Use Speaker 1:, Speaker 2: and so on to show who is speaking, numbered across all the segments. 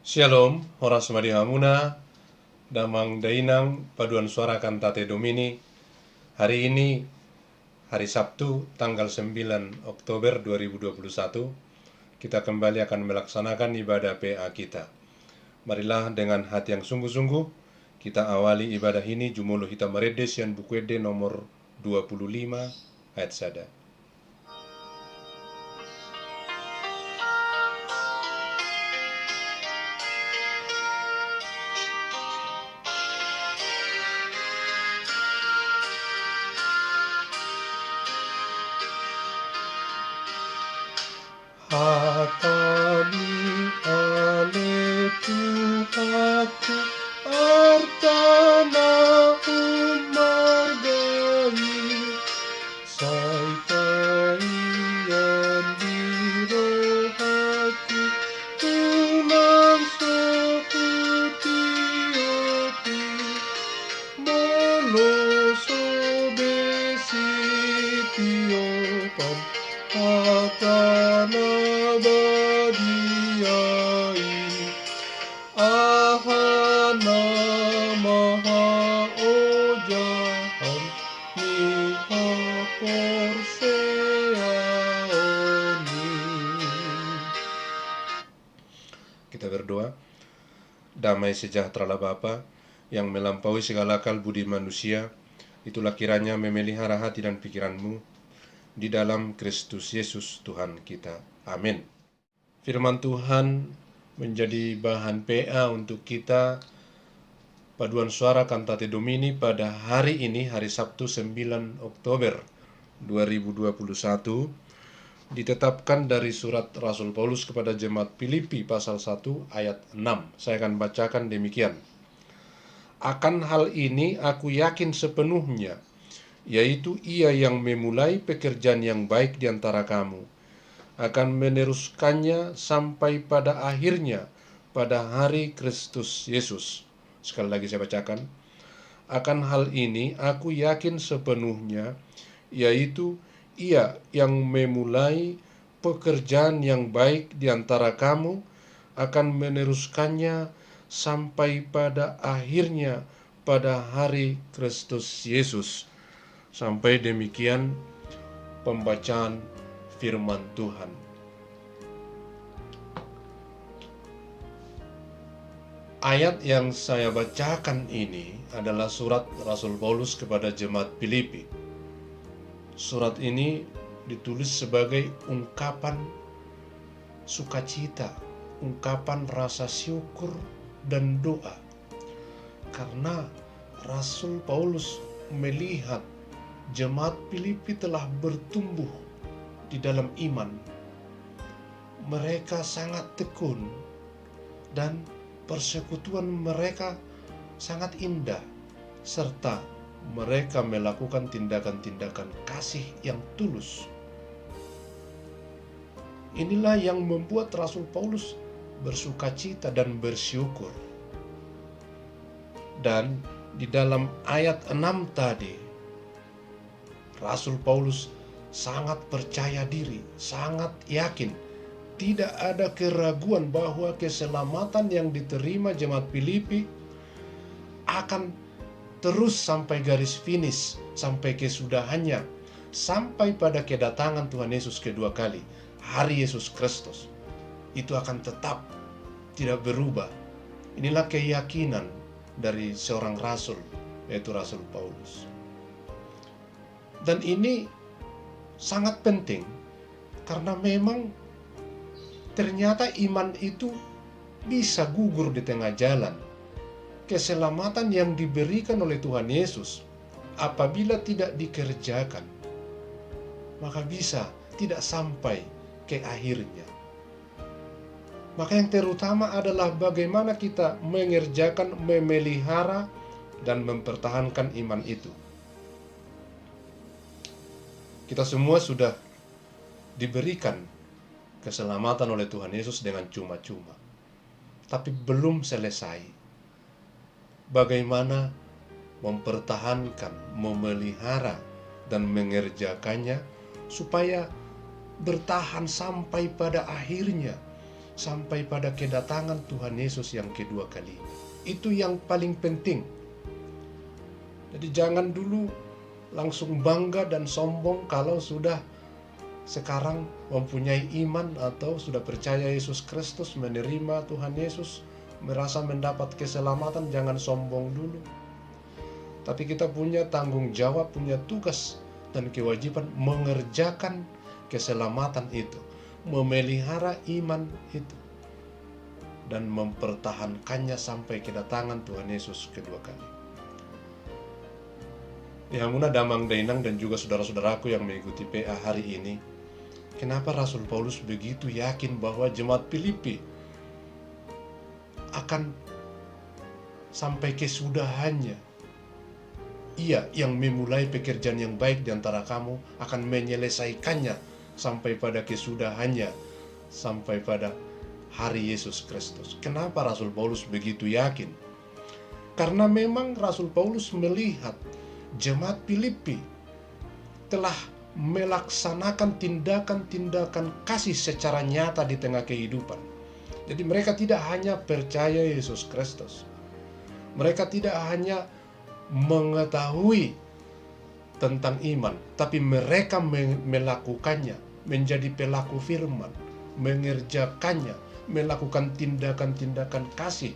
Speaker 1: Shalom, horas madihamuna, damang dainang, paduan suara kantate Domini. Hari ini, hari Sabtu, tanggal 9 Oktober 2021, kita kembali akan melaksanakan ibadah PA kita. Marilah dengan hati yang sungguh-sungguh, kita awali ibadah ini Jumulo Hitam Meredes yang Bukwede nomor 25 ayat sada. Hakami ale Tuhanku artana umargai sai kaian dirohaku tunan sokutioku moloso besitiopan hatana badiai ahana maha ojahan miha porseani. Kita berdoa. Damai sejahtera Bapa yang melampaui segala akal budi manusia, itulah kiranya memelihara hati dan pikiranmu di dalam Kristus Yesus Tuhan kita. Amin. Firman Tuhan menjadi bahan PA untuk kita paduan suara kantate Domini pada hari ini, hari Sabtu 9 Oktober 2021, ditetapkan dari surat Rasul Paulus kepada jemaat Filipi pasal 1 ayat 6. Saya akan bacakan demikian. Akan hal ini aku yakin sepenuhnya, yaitu Ia yang memulai pekerjaan yang baik di antara kamu akan meneruskannya sampai pada akhirnya pada hari Kristus Yesus. Sekali lagi saya bacakan. Akan hal ini aku yakin sepenuhnya, yaitu Ia yang memulai pekerjaan yang baik di antara kamu akan meneruskannya sampai pada akhirnya pada hari Kristus Yesus. Sampai demikian pembacaan firman Tuhan. Ayat yang saya bacakan ini adalah surat Rasul Paulus kepada jemaat Filipi. Surat ini ditulis sebagai ungkapan sukacita, ungkapan rasa syukur dan doa. Karena Rasul Paulus melihat jemaat Filipi telah bertumbuh di dalam iman. Mereka sangat tekun dan persekutuan mereka sangat indah, serta mereka melakukan tindakan-tindakan kasih yang tulus. Inilah yang membuat Rasul Paulus bersukacita dan bersyukur. Dan di dalam ayat 6 tadi, Rasul Paulus sangat percaya diri, sangat yakin, tidak ada keraguan bahwa keselamatan yang diterima jemaat Filipi akan terus sampai garis finish, sampai kesudahannya, sampai pada kedatangan Tuhan Yesus kedua kali, hari Yesus Kristus. Itu akan tetap tidak berubah. Inilah keyakinan dari seorang rasul, yaitu Rasul Paulus. Dan ini sangat penting karena memang ternyata iman itu bisa gugur di tengah jalan. Keselamatan yang diberikan oleh Tuhan Yesus apabila tidak dikerjakan, maka bisa tidak sampai ke akhirnya. Maka yang terutama adalah bagaimana kita mengerjakan, memelihara, dan mempertahankan iman itu. Kita semua sudah diberikan keselamatan oleh Tuhan Yesus dengan cuma-cuma. Tapi belum selesai. Bagaimana mempertahankan, memelihara, dan mengerjakannya supaya bertahan sampai pada akhirnya, sampai pada kedatangan Tuhan Yesus yang kedua kali. Itu yang paling penting. Jadi jangan dulu langsung bangga dan sombong kalau sudah sekarang mempunyai iman atau sudah percaya Yesus Kristus, menerima Tuhan Yesus, merasa mendapat keselamatan. Jangan sombong dulu. Tapi kita punya tanggung jawab, punya tugas dan kewajiban mengerjakan keselamatan itu, memelihara iman itu, dan mempertahankannya sampai kedatangan Tuhan Yesus kedua kali. Hamuna Damang Dainang dan juga saudara-saudaraku yang mengikuti PA hari ini, kenapa Rasul Paulus begitu yakin bahwa jemaat Filipi akan sampai kesudahannya? Ia yang memulai pekerjaan yang baik di antara kamu akan menyelesaikannya sampai pada kesudahannya, sampai pada hari Yesus Kristus. Kenapa Rasul Paulus begitu yakin? Karena memang Rasul Paulus melihat jemaat Filipi telah melaksanakan tindakan-tindakan kasih secara nyata di tengah kehidupan. Jadi mereka tidak hanya percaya Yesus Kristus, mereka tidak hanya mengetahui tentang iman, tapi mereka melakukannya, menjadi pelaku firman, mengerjakannya, melakukan tindakan-tindakan kasih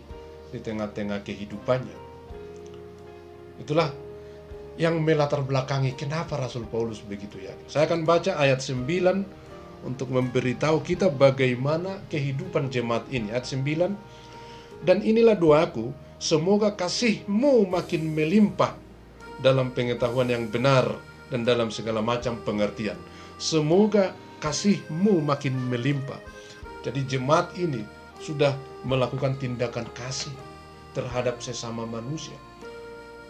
Speaker 1: di tengah-tengah kehidupannya. Itulah yang melatar belakangi kenapa Rasul Paulus begitu yakin. Saya akan baca ayat 9 untuk memberitahu kita bagaimana kehidupan jemaat ini. Ayat 9, dan inilah doaku, semoga kasihmu makin melimpah dalam pengetahuan yang benar dan dalam segala macam pengertian. Semoga kasihmu makin melimpah. Jadi jemaat ini sudah melakukan tindakan kasih terhadap sesama manusia,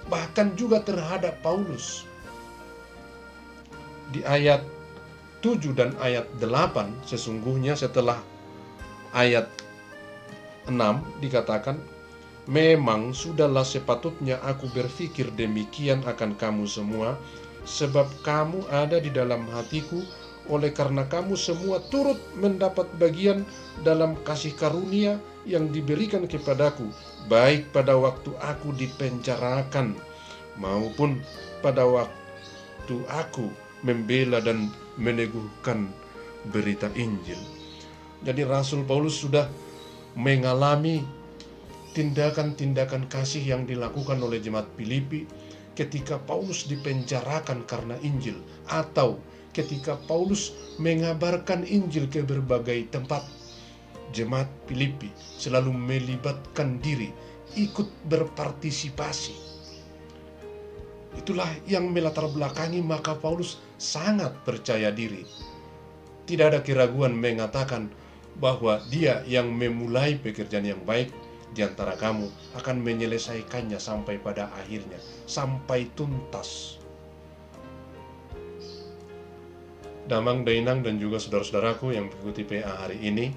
Speaker 1: bahkan juga terhadap Paulus. Di ayat 7 dan ayat 8, sesungguhnya setelah ayat 6 dikatakan, memang sudahlah sepatutnya aku berpikir demikian akan kamu semua, sebab kamu ada di dalam hatiku, oleh karena kamu semua turut mendapat bagian dalam kasih karunia yang diberikan kepadaku, baik pada waktu aku dipenjarakan, maupun pada waktu aku membela dan meneguhkan berita Injil. Jadi Rasul Paulus sudah mengalami tindakan-tindakan kasih yang dilakukan oleh jemaat Filipi ketika Paulus dipenjarakan karena Injil, atau ketika Paulus mengabarkan Injil ke berbagai tempat. Jemaat Filipi selalu melibatkan diri, ikut berpartisipasi. Itulah yang melatar belakangi maka Paulus sangat percaya diri. Tidak ada keraguan mengatakan bahwa dia yang memulai pekerjaan yang baik di antara kamu akan menyelesaikannya sampai pada akhirnya, sampai tuntas. Damang Dainang dan juga saudara-saudaraku yang mengikuti PA hari ini,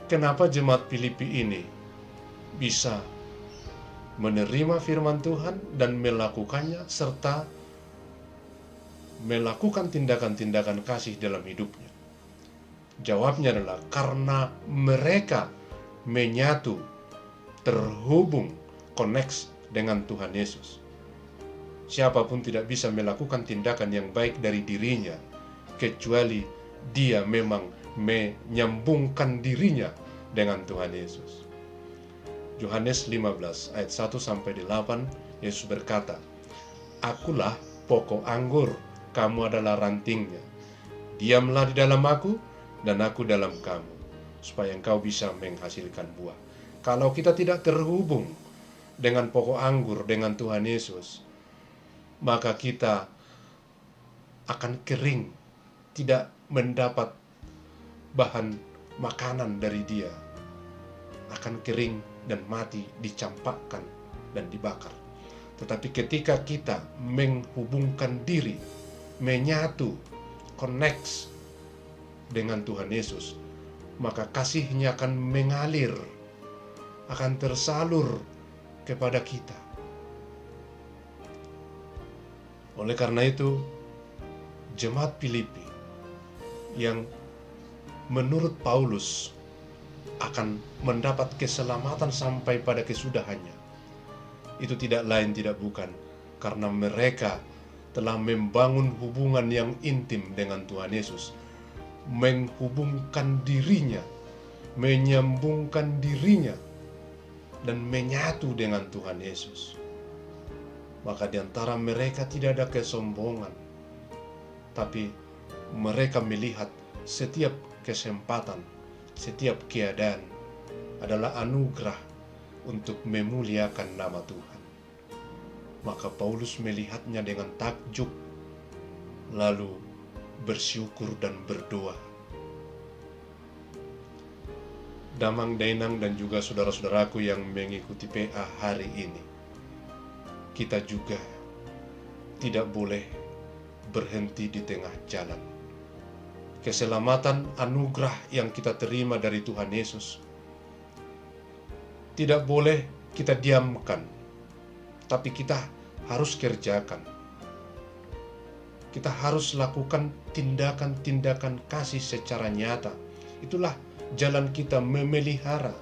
Speaker 1: kenapa jemaat Filipi ini bisa menerima firman Tuhan dan melakukannya serta melakukan tindakan-tindakan kasih dalam hidupnya? Jawabnya adalah karena mereka menyatu, terhubung, connect dengan Tuhan Yesus. Siapapun tidak bisa melakukan tindakan yang baik dari dirinya, kecuali dia memang menyambungkan dirinya dengan Tuhan Yesus. Yohanes 15 ayat 1-8, Yesus berkata, akulah pokok anggur, kamu adalah rantingnya. Diamlah di dalam aku, dan aku dalam kamu, supaya engkau bisa menghasilkan buah. Kalau kita tidak terhubung dengan pokok anggur, dengan Tuhan Yesus, maka kita akan kering, tidak mendapat bahan makanan dari Dia, akan kering dan mati, dicampakkan dan dibakar. Tetapi ketika kita menghubungkan diri, menyatu, connect dengan Tuhan Yesus, maka kasih-Nya akan mengalir, akan tersalur kepada kita. Oleh karena itu, jemaat Filipi yang menurut Paulus akan mendapat keselamatan sampai pada kesudahannya, itu tidak lain tidak bukan karena mereka telah membangun hubungan yang intim dengan Tuhan Yesus, menghubungkan dirinya, menyambungkan dirinya, dan menyatu dengan Tuhan Yesus. Maka di antara mereka tidak ada kesombongan, tapi mereka melihat setiap kesempatan, setiap keadaan adalah anugerah untuk memuliakan nama Tuhan. Maka Paulus melihatnya dengan takjub, lalu bersyukur dan berdoa. Damang Dainang dan juga saudara-saudaraku yang mengikuti PA hari ini, kita juga tidak boleh berhenti di tengah jalan. Keselamatan anugerah yang kita terima dari Tuhan Yesus tidak boleh kita diamkan, tapi kita harus kerjakan. Kita harus lakukan tindakan-tindakan kasih secara nyata. Itulah jalan kita memelihara,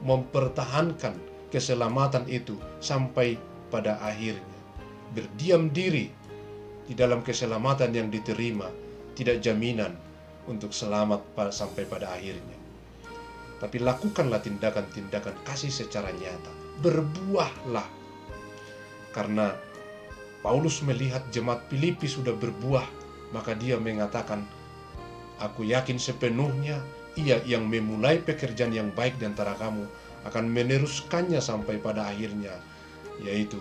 Speaker 1: mempertahankan keselamatan itu sampai pada akhirnya. Berdiam diri di dalam keselamatan yang diterima tidak jaminan untuk selamat sampai pada akhirnya. Tapi lakukanlah tindakan-tindakan kasih secara nyata. Berbuahlah. Karena Paulus melihat jemaat Filipi sudah berbuah, maka dia mengatakan, aku yakin sepenuhnya ia yang memulai pekerjaan yang baik di antara kamu akan meneruskannya sampai pada akhirnya, yaitu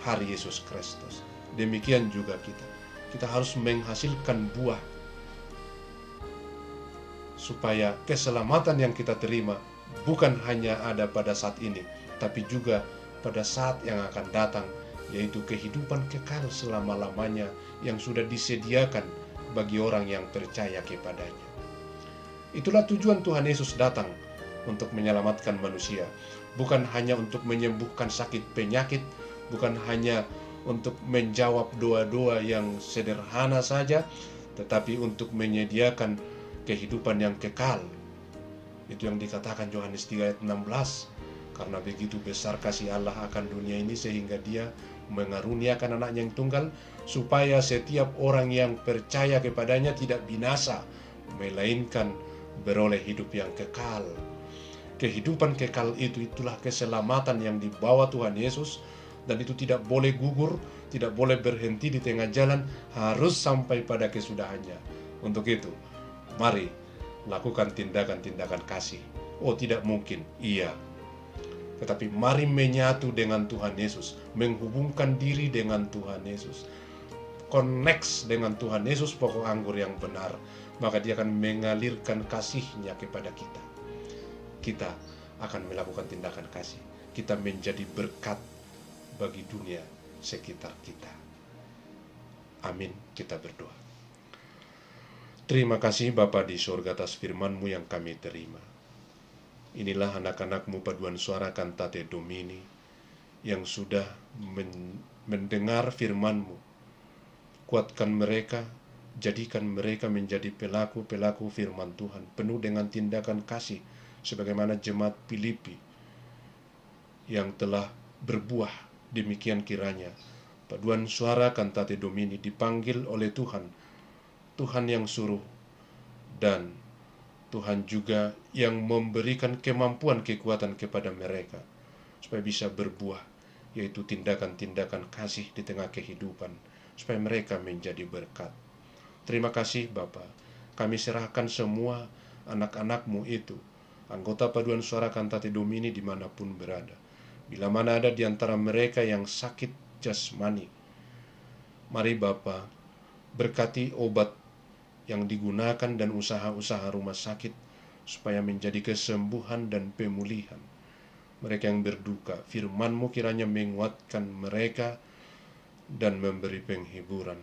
Speaker 1: hari Yesus Kristus. Demikian juga kita. Kita harus menghasilkan buah supaya keselamatan yang kita terima bukan hanya ada pada saat ini, tapi juga pada saat yang akan datang, yaitu kehidupan kekal selama-lamanya yang sudah disediakan bagi orang yang percaya kepadanya. Itulah tujuan Tuhan Yesus datang untuk menyelamatkan manusia, bukan hanya untuk menyembuhkan sakit penyakit, bukan hanya untuk menjawab doa-doa yang sederhana saja, tetapi untuk menyediakan kehidupan yang kekal. Itu yang dikatakan Yohanes 3 ayat 16. Karena begitu besar kasih Allah akan dunia ini sehingga dia mengaruniakan anaknya yang tunggal, supaya setiap orang yang percaya kepadanya tidak binasa, melainkan beroleh hidup yang kekal. Kehidupan kekal itulah keselamatan yang dibawa Tuhan Yesus, dan itu tidak boleh gugur, tidak boleh berhenti di tengah jalan, harus sampai pada kesudahannya. Untuk itu, mari lakukan tindakan-tindakan kasih. Oh, tidak mungkin, iya. Tetapi mari menyatu dengan Tuhan Yesus, menghubungkan diri dengan Tuhan Yesus, connect dengan Tuhan Yesus, pokok anggur yang benar, maka dia akan mengalirkan kasih-Nya kepada kita. Kita akan melakukan tindakan kasih. Kita menjadi berkat bagi dunia sekitar kita. Amin. Kita berdoa. Terima kasih Bapa di surga atas firman-Mu yang kami terima. Inilah anak-anak-Mu paduan suara Cantate Domini yang sudah mendengar firman-Mu. Kuatkan mereka, jadikan mereka menjadi pelaku-pelaku firman Tuhan, penuh dengan tindakan kasih, sebagaimana jemaat Filipi yang telah berbuah. Demikian kiranya paduan suara Cantate Domini dipanggil oleh Tuhan, Tuhan yang suruh, dan Tuhan juga yang memberikan kemampuan kekuatan kepada mereka supaya bisa berbuah, yaitu tindakan-tindakan kasih di tengah kehidupan, supaya mereka menjadi berkat. Terima kasih Bapa. Kami serahkan semua anak-anak-Mu itu, anggota paduan suara Cantate Domini dimanapun berada. Bila mana ada di antara mereka yang sakit jasmani, mari Bapa berkati obat yang digunakan dan usaha-usaha rumah sakit supaya menjadi kesembuhan dan pemulihan. Mereka yang berduka, firman-Mu kiranya menguatkan mereka dan memberi penghiburan.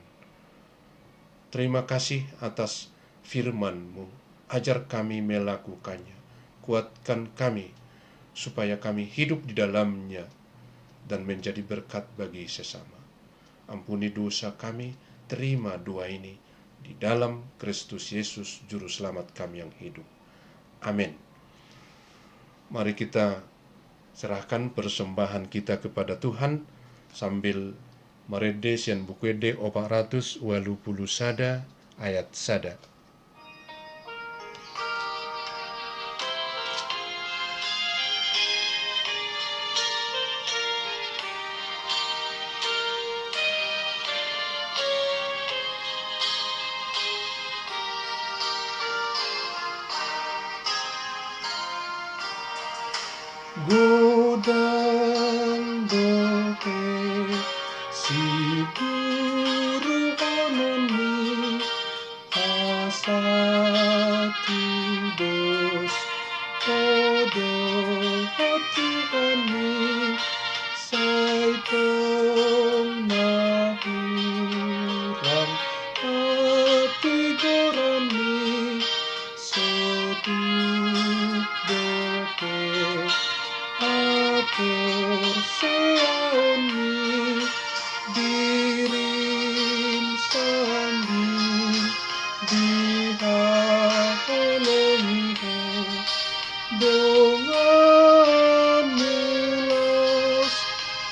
Speaker 1: Terima kasih atas firman-Mu. Ajar kami melakukannya. Kuatkan kami supaya kami hidup di dalamnya dan menjadi berkat bagi sesama. Ampuni dosa kami, terima doa ini di dalam Kristus Yesus Juru Selamat kami yang hidup. Amin. Mari kita serahkan persembahan kita kepada Tuhan sambil merede sian bukuede 480 sada ayat sada. Godang doke si guru ononi asati dos kodo hati oni saitong nahurang hati goroni sedih doke atur seoni dirin sandi dihaolomiho dongan mulos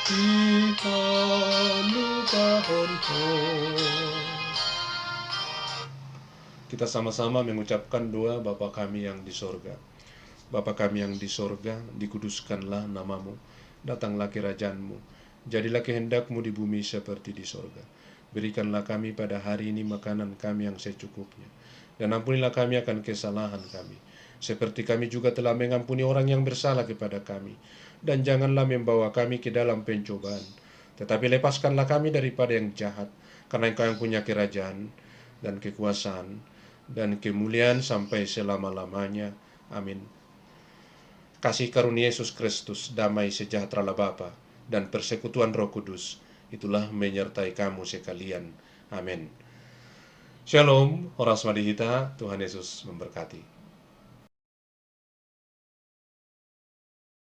Speaker 1: dihalubahonho. Kita sama-sama mengucapkan doa Bapa kami yang di sorga. Bapa kami yang di sorga, dikuduskanlah namamu, datanglah kerajaanmu, jadilah kehendakmu di bumi seperti di sorga. Berikanlah kami pada hari ini makanan kami yang secukupnya, dan ampunilah kami akan kesalahan kami, seperti kami juga telah mengampuni orang yang bersalah kepada kami. Dan janganlah membawa kami ke dalam pencobaan, tetapi lepaskanlah kami daripada yang jahat, karena Engkau yang punya kerajaan, dan kekuasaan, dan kemuliaan sampai selama-lamanya. Amin. Kasih karunia Yesus Kristus, damai sejahtera Bapa, dan persekutuan Roh Kudus, itulah menyertai kamu sekalian. Amin. Shalom, horas madihita, Tuhan Yesus memberkati.